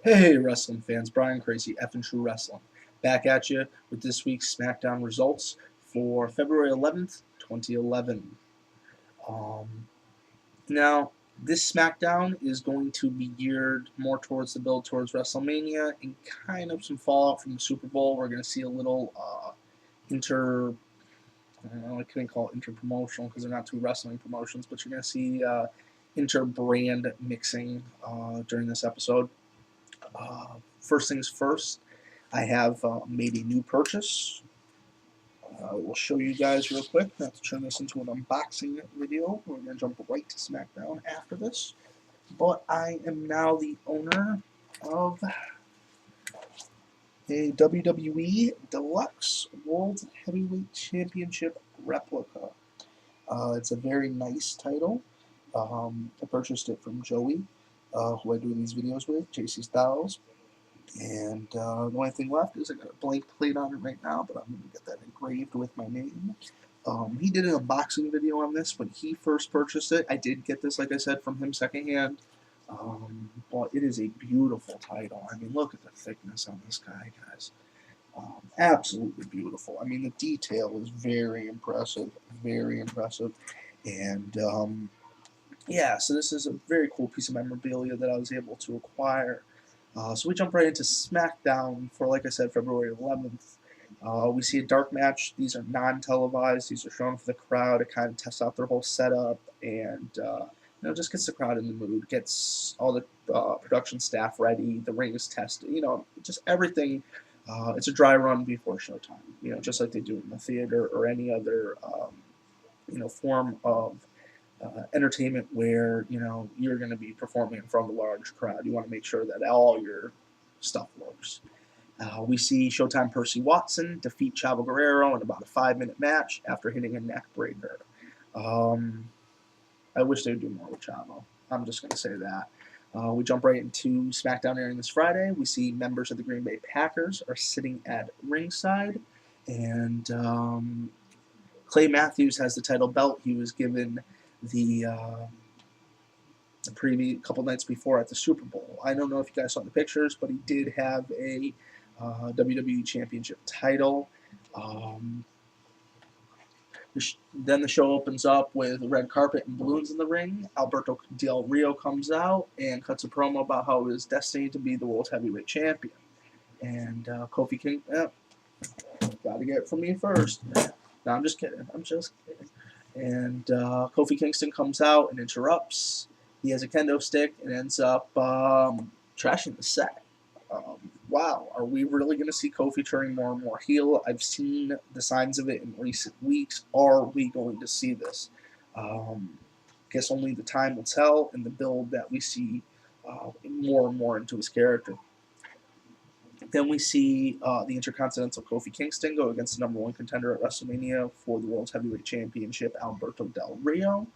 Hey, wrestling fans, Brian Crazy, F and True Wrestling, back at you with this week's SmackDown results for February 11th, 2011. Um, now, this SmackDown is going to be geared more towards the build towards WrestleMania and kind of some fallout from the Super Bowl. We're going to see a little inter. I don't know, I couldn't call it inter-promotional because they're not two wrestling promotions, but you're going to see inter-brand mixing during this episode. First things first, I have made a new purchase. I will show you guys real quick. I have to turn this into an unboxing video. We're going to jump right to SmackDown after this. But I am now the owner of a WWE Deluxe World Heavyweight Championship replica. It's a very nice title. I purchased it from Joey, who I do these videos with, JC Styles. And the only thing left is I got a blank plate on it right now, but I'm going to get that engraved with my name. He did an unboxing video on this when he first purchased it. I did get this, like I said, from him secondhand. But it is a beautiful title. I mean, look at the thickness on this guy, guys. Absolutely beautiful. I mean, the detail is very impressive, very impressive. And yeah, so this is a very cool piece of memorabilia that I was able to acquire. So we jump right into SmackDown for, like I said, February 11th. We see a dark match. These are non-televised. These are shown for the crowd. It kind of tests out their whole setup and just gets the crowd in the mood, gets all the production staff ready. The ring is tested. Just everything. It's a dry run before showtime. Just like they do in the theater or any other form of entertainment where you're going to be performing in front of a large crowd. You want to make sure that all your stuff works. We see Showtime Percy Watson defeat Chavo Guerrero in about a 5-minute match after hitting a neck breaker. I wish they would do more with Chavo. I'm just going to say that. We jump right into SmackDown airing this Friday. We see members of the Green Bay Packers are sitting at ringside, and Clay Matthews has the title belt. He was given the previous couple nights before at the Super Bowl. I don't know if you guys saw the pictures, but he did have a WWE Championship title. Then the show opens up with red carpet and balloons in the ring. Alberto del Rio comes out and cuts a promo about how it is destined to be the World Heavyweight Champion. And Kofi King, gotta get it from me first. No, I'm just kidding. And Kofi Kingston comes out and interrupts. He has a kendo stick and ends up trashing the set. Wow, are we really going to see Kofi turning more and more heel? I've seen the signs of it in recent weeks. Are we going to see this? Guess only the time will tell in the build that we see more and more into his character. Then we see the Intercontinental Kofi Kingston go against the number one contender at WrestleMania for the World Heavyweight Championship, Alberto Del Rio.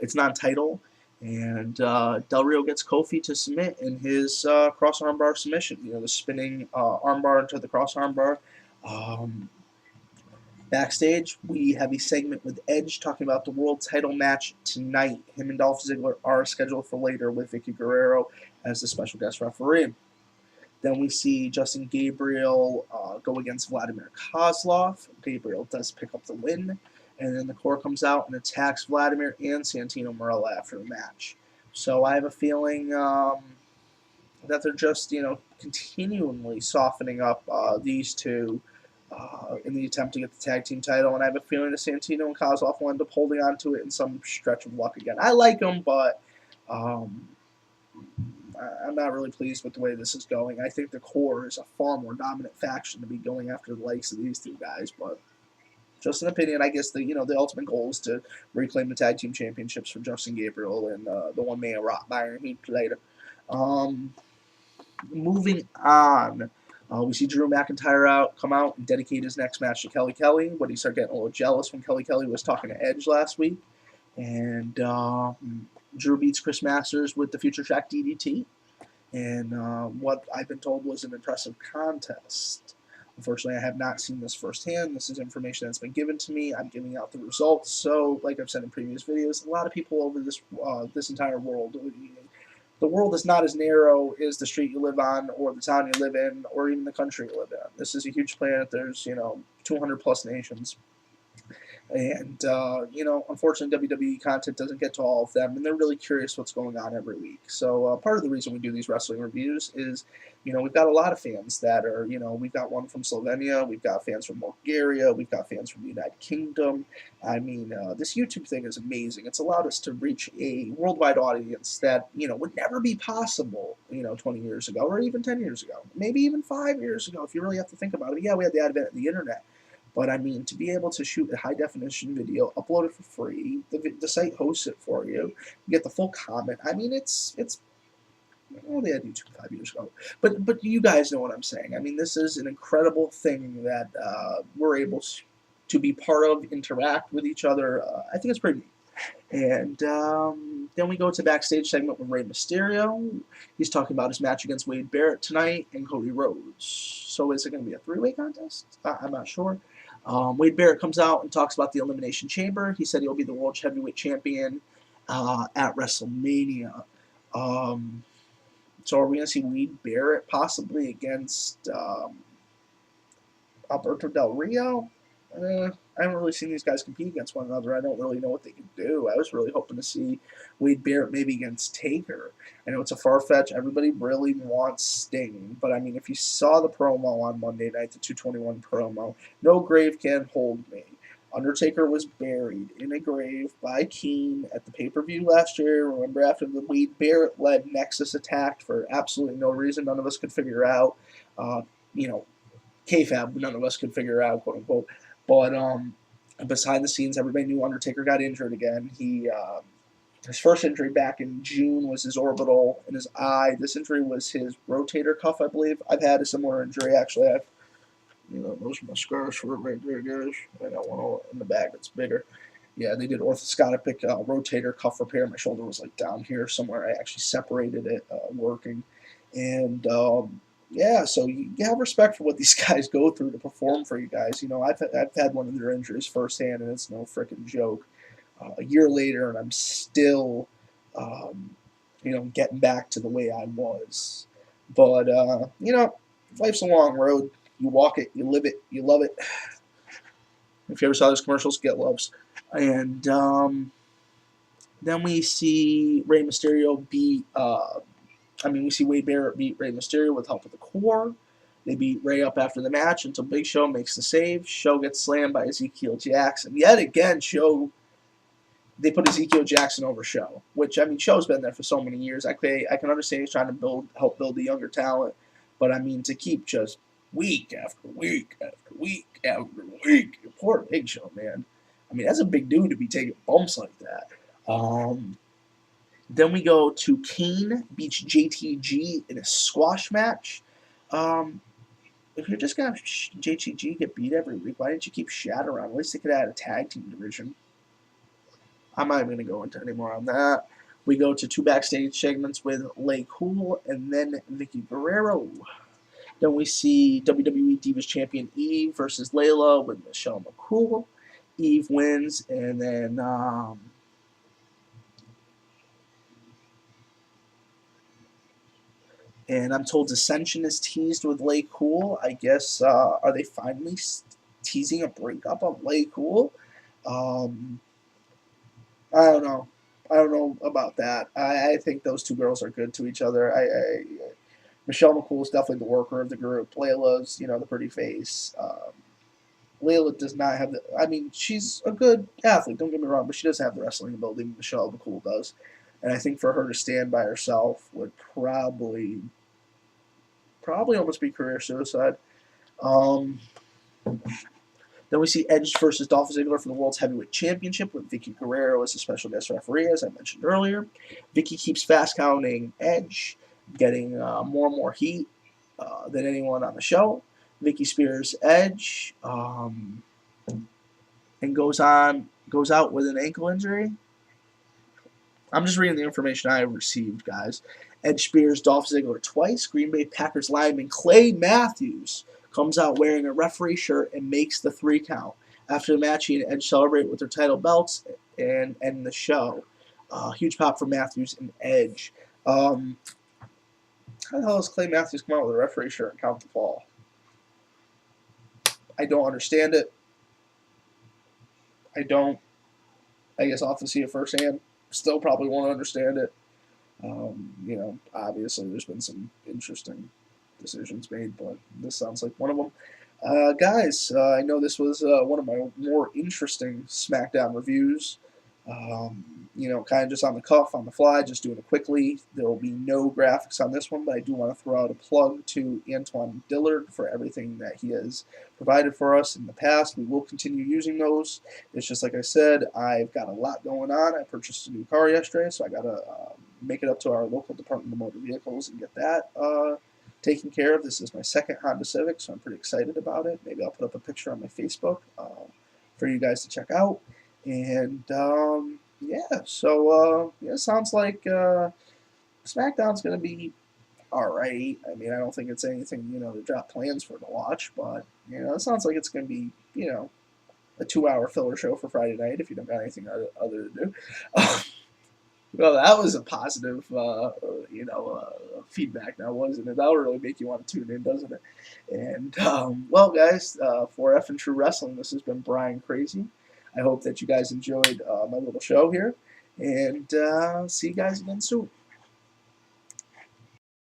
It's non-title, and Del Rio gets Kofi to submit in his cross armbar submission. The spinning armbar into the cross armbar. Backstage, we have a segment with Edge talking about the world title match tonight. Him and Dolph Ziggler are scheduled for later with Vicky Guerrero as the special guest referee. Then we see Justin Gabriel go against Vladimir Kozlov. Gabriel does pick up the win. And then the Core comes out and attacks Vladimir and Santino Marella after the match. So I have a feeling that they're just, continually softening up these two in the attempt to get the tag team title. And I have a feeling that Santino and Kozlov will end up holding on to it in some stretch of luck again. I like them, but I'm not really pleased with the way this is going. I think the Core is a far more dominant faction to be going after the likes of these two guys, but just an opinion. I guess the ultimate goal is to reclaim the tag team championships for Justin Gabriel and the one man Rock Byron Heat later. Moving on, we see Drew McIntyre come out and dedicate his next match to Kelly Kelly, but he started getting a little jealous when Kelly Kelly was talking to Edge last week, and Drew beats Chris Masters with the Future Track DDT, and what I've been told was an impressive contest. Unfortunately, I have not seen this firsthand. This is information that's been given to me. I'm giving out the results. So, like I've said in previous videos, a lot of people over this entire world the world is not as narrow as the street you live on, or the town you live in, or even the country you live in. This is a huge planet. There's 200 plus nations. And, unfortunately, WWE content doesn't get to all of them, and they're really curious what's going on every week. So, part of the reason we do these wrestling reviews is, we've got a lot of fans that are, we've got one from Slovenia, we've got fans from Bulgaria, we've got fans from the United Kingdom. I mean, this YouTube thing is amazing. It's allowed us to reach a worldwide audience that, would never be possible, 20 years ago, or even 10 years ago, maybe even 5 years ago, if you really have to think about it. Yeah, we had the advent of the internet. But I mean, to be able to shoot a high definition video, upload it for free, the site hosts it for you, you get the full comment. I mean, it's well, they had YouTube 5 years ago, but you guys know what I'm saying. I mean, this is an incredible thing that we're able to be part of, interact with each other. I think it's pretty neat. And then we go to backstage segment with Rey Mysterio. He's talking about his match against Wade Barrett tonight and Cody Rhodes. So is it going to be a three-way contest? I'm not sure. Wade Barrett comes out and talks about the Elimination Chamber. He said he'll be the World Heavyweight Champion at WrestleMania. So are we going to see Wade Barrett possibly against Alberto del Rio? I haven't really seen these guys compete against one another. I don't really know what they can do. I was really hoping to see Wade Barrett maybe against Taker. I know it's a far-fetched. Everybody really wants Sting. But, I mean, if you saw the promo on Monday night, the 221 promo, no grave can hold me. Undertaker was buried in a grave by Keen at the pay-per-view last year. Remember, after the Wade Barrett-led Nexus attacked for absolutely no reason none of us could figure out. Kayfabe, none of us could figure out, quote-unquote. But behind the scenes, everybody knew Undertaker got injured again. His first injury back in June was his orbital in his eye. This injury was his rotator cuff, I believe. I've had a similar injury, actually. Those are my scars for it right there, guys. I got one in the back that's bigger. Yeah, they did orthoscopic rotator cuff repair. My shoulder was like down here somewhere. I actually separated it working. And yeah, so you have respect for what these guys go through to perform for you guys. I've had one of their injuries firsthand, and it's no freaking joke. A year later, and I'm still, getting back to the way I was. But life's a long road. You walk it, you live it, you love it. If you ever saw those commercials, get loves. And then we see Rey Mysterio beat. We see Wade Barrett beat Rey Mysterio with help of the Core. They beat Rey up after the match until Big Show makes the save. Show gets slammed by Ezekiel Jackson. Yet again, they put Ezekiel Jackson over Show, which, Show's been there for so many years. I can understand he's trying to help build the younger talent, but, to keep just week after week after week after week, poor Big Show, man. That's a big dude to be taking bumps like that. Then we go to Kane beats JTG in a squash match. If you're just going to have JTG get beat every week, why didn't you keep Shad around? At least they could add a tag team division. I'm not even going to go into any more on that. We go to two backstage segments with Lay Cool and then Vicky Guerrero. Then we see WWE Divas Champion Eve versus Layla with Michelle McCool. Eve wins, and then and I'm told Dissension is teased with Lay Cool. I guess, are they finally teasing a breakup of Lay Cool? I don't know. I don't know about that. I think those two girls are good to each other. Michelle McCool is definitely the worker of the group. Layla's, the pretty face. Layla does not have the. She's a good athlete, don't get me wrong, but she doesn't have the wrestling ability Michelle McCool does. And I think for her to stand by herself would probably almost be career suicide. Then we see Edge versus Dolph Ziggler for the World's Heavyweight Championship with Vicky Guerrero as a special guest referee, as I mentioned earlier. Vicky keeps fast counting Edge, getting more and more heat than anyone on the show. Vicky spears Edge and goes out with an ankle injury. I'm just reading the information I received, guys. Edge spears Dolph Ziggler twice. Green Bay Packers lineman Clay Matthews comes out wearing a referee shirt and makes the 3 count. After the match, he and Edge celebrate with their title belts and end the show. Huge pop for Matthews and Edge. How the hell does Clay Matthews come out with a referee shirt and count the fall? I don't understand it. I don't. I guess I'll have to see it firsthand. Still probably won't understand it. Obviously there's been some interesting decisions made, but this sounds like one of them. Guys, I know this was one of my more interesting SmackDown reviews. Kind of just on the cuff, on the fly, just doing it quickly. There will be no graphics on this one, but I do want to throw out a plug to Antoine Dillard for everything that he has provided for us in the past. We will continue using those. It's just like I said, I've got a lot going on. I purchased a new car yesterday, so I got to make it up to our local Department of Motor Vehicles and get that taken care of. This is my second Honda Civic, so I'm pretty excited about it. Maybe I'll put up a picture on my Facebook for you guys to check out. And sounds like SmackDown's going to be alright. I mean, I don't think it's anything, to drop plans for to watch, but, it sounds like it's going to be, a 2-hour filler show for Friday night if you don't got anything other to do. Well, that was a positive, feedback now, wasn't it? That'll really make you want to tune in, doesn't it? And, guys, for F and True Wrestling, this has been Brian Crazy. I hope that you guys enjoyed my little show here, and see you guys again soon.